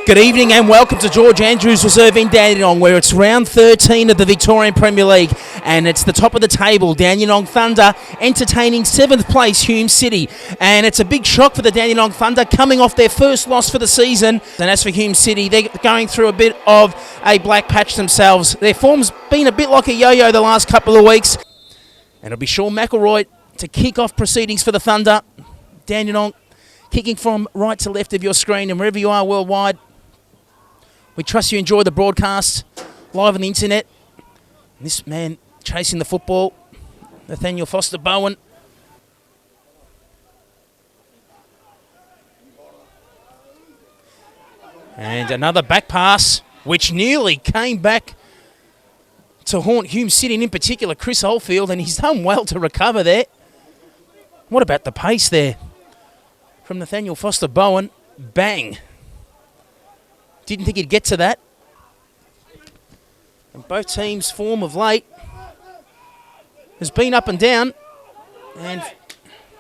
Good evening and welcome to George Andrews Reserve in Dandenong, where it's round 13 of the Victorian Premier League and it's the top of the table. Dandenong Thunder entertaining 7th place Hume City, and it's a big shock for the Dandenong Thunder coming off their first loss for the season. And as for Hume City, they're going through a bit of a black patch themselves. Their form's been a bit like a yo-yo the last couple of weeks, and it'll be Sean McElroy to kick off proceedings for the Thunder. Dandenong kicking from right to left of your screen, and wherever you are worldwide, we trust you enjoy the broadcast live on the internet. And this man chasing the football, Nathaniel Foster-Bowen. And another back pass, which nearly came back to haunt Hume City, and in particular Chris Oldfield, and he's done well to recover there. What about the pace there from Nathaniel Foster-Bowen? Bang. Didn't think he'd get to that. And both teams' form of late has been up and down. And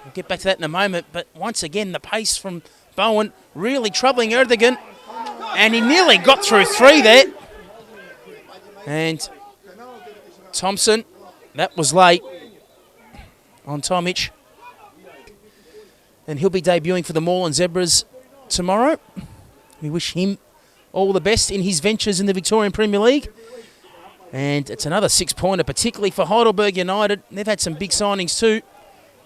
we'll get back to that in a moment. But once again, the pace from Bowen really troubling Erdogan. And he nearly got through three there. And Thompson, that was late on Tomic. And he'll be debuting for the Moreland Zebras tomorrow. We wish him all the best in his ventures in the Victorian Premier League. And it's another 6-pointer, particularly for Heidelberg United. They've had some big signings too.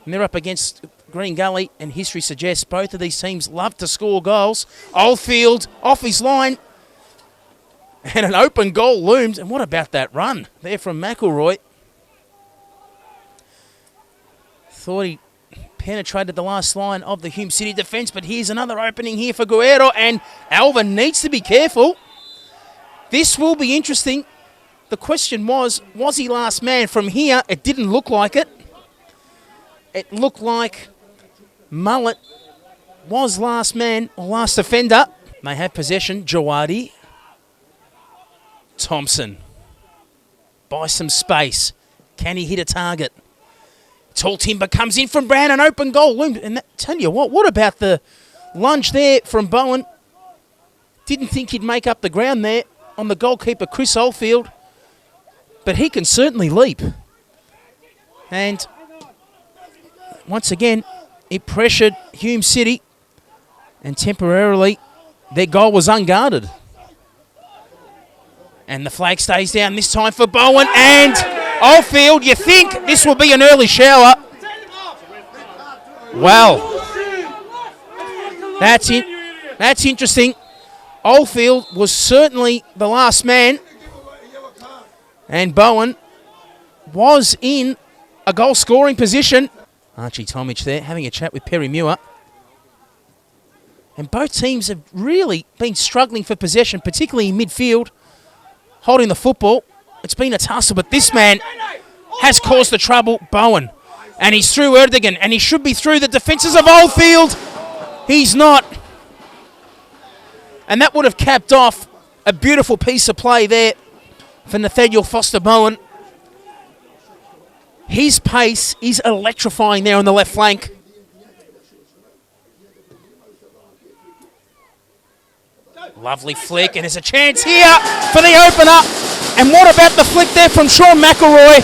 And they're up against Green Gully, and history suggests both of these teams love to score goals. Oldfield off his line. And an open goal looms. And what about that run there from McElroy? Thought he penetrated the last line of the Hume City defence, but here's another opening here for Guerrero, and Alvin needs to be careful. This will be interesting. The question was he last man? From here, it didn't look like it. It looked like Mullet was last man, or last offender. They have possession. Jawadi. Thompson. By some space. Can he hit a target? Tall Timber comes in from Brown, an open goal. And that, tell you what about the lunge there from Bowen? Didn't think he'd make up the ground there on the goalkeeper, Chris Oldfield. But he can certainly leap. And once again, it pressured Hume City. And temporarily, their goal was unguarded. And the flag stays down this time for Bowen. And Oldfield, you think this will be an early shower. Well, that's it. That's interesting. Oldfield was certainly the last man. And Bowen was in a goal-scoring position. Archie Tomic there having a chat with Perry Muir. And both teams have really been struggling for possession, particularly in midfield, holding the football. It's been a tussle, but this man has caused the trouble, Bowen. And he's through Erdogan, and he should be through the defences of Oldfield. He's not. And that would have capped off a beautiful piece of play there for Nathaniel Foster-Bowen. His pace is electrifying there on the left flank. Lovely flick, and there's a chance here for the opener. And what about the flick there from Sean McElroy?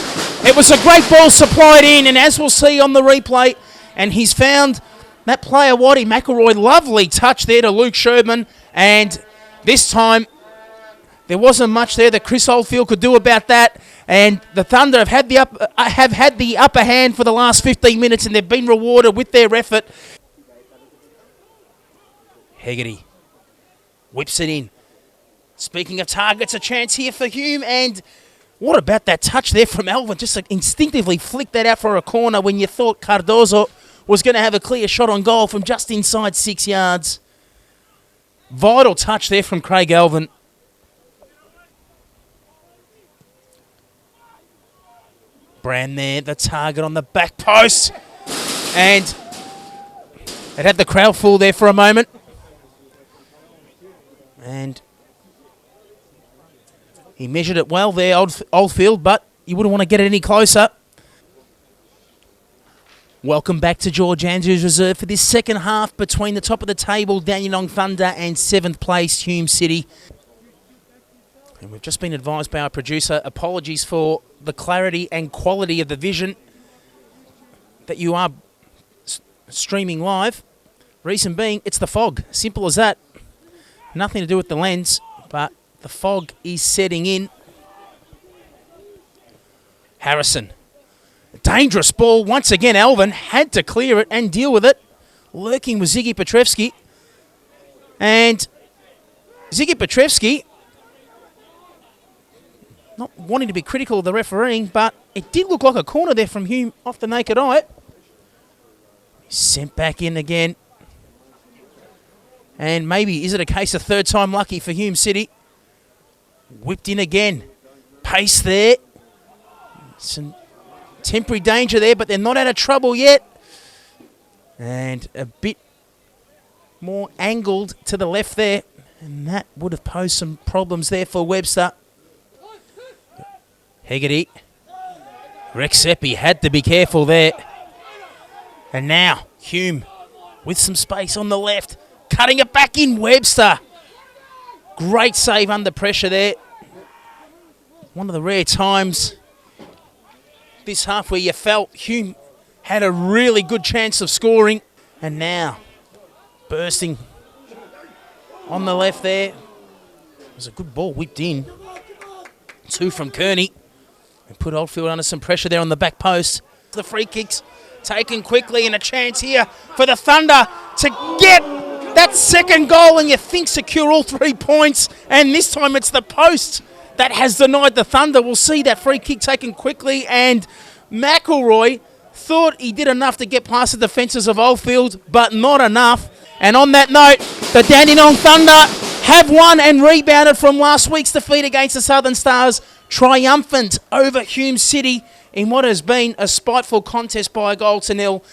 It was a great ball supplied in, and as we'll see on the replay, and he's found that player, Waddy McElroy. Lovely touch there to Luke Sherman, and this time there wasn't much there that Chris Oldfield could do about that. And the Thunder have had the upper hand for the last 15 minutes, and they've been rewarded with their effort. Hegarty whips it in. Speaking of targets, a chance here for Hume, and what about that touch there from Alvin? Just like instinctively flicked that out for a corner when you thought Cardozo was going to have a clear shot on goal from just inside 6 yards. Vital touch there from Craig Alvin. Brand there, the target on the back post. And it had the crowd full there for a moment. And he measured it well there, Oldfield, but you wouldn't want to get it any closer. Welcome back to George Andrews Reserve for this second half between the top of the table, Dandenong Thunder, and 7th place, Hume City. And we've just been advised by our producer, apologies for the clarity and quality of the vision that you are streaming live. Reason being, it's the fog. Simple as that. Nothing to do with the lens, but the fog is setting in. Harrison. Dangerous ball. Once again, Alvin had to clear it and deal with it. Lurking with Ziggy Petrevski. And Ziggy Petrevski, not wanting to be critical of the refereeing, but it did look like a corner there from Hume off the naked eye. Sent back in again. And maybe, is it a case of third time lucky for Hume City? Whipped in again. Pace there. Some temporary danger there, but they're not out of trouble yet. And a bit more angled to the left there. And that would have posed some problems there for Webster. Hegarty. Rexepi had to be careful there. And now Hume with some space on the left. Cutting it back in, Webster. Great save under pressure there. One of the rare times this half where you felt Hume had a really good chance of scoring. And now, bursting on the left there. It was a good ball whipped in. 2 from Kearney. And put Oldfield under some pressure there on the back post. The free kicks taken quickly, and a chance here for the Thunder to get that second goal, and you think secure all 3 points. And this time it's the post that has denied the Thunder. We'll see that free kick taken quickly, and McElroy thought he did enough to get past the defences of Oldfield, but not enough. And on that note, the Dandenong Thunder have won and rebounded from last week's defeat against the Southern Stars, triumphant over Hume City in what has been a spiteful contest by a goal to nil.